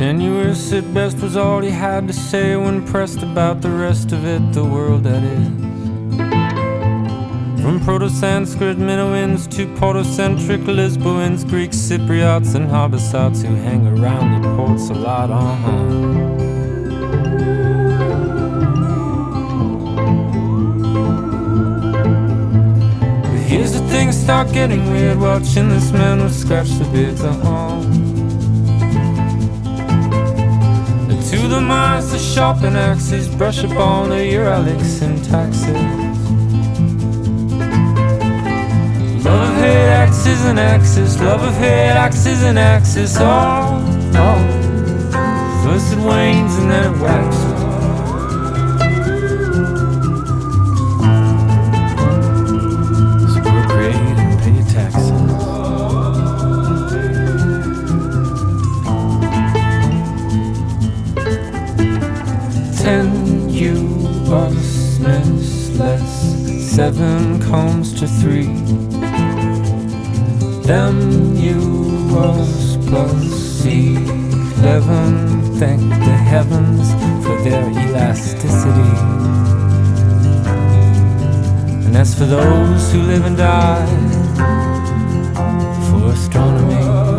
Tenuous at best was all he had to say when pressed about the rest of it, the world that is. From Proto-Sanskrit Minoans to Proto-centric Lisboans, Greek Cypriots and Habasats who hang around the ports a lot, But here's the thing, start getting weird, watching this man with scratch the beards, To the minds, the sharpen axes, brush up on the Uralic syntaxes. Love of hate, axes and axes, love of hate, axes and axes. First it wanes and then it waxes. So procreate and pay your taxes. Tenuousness less, 7 comes to 3. Them US plus 11, thank the heavens for their elasticity. And as for those who live and die, for astronomy.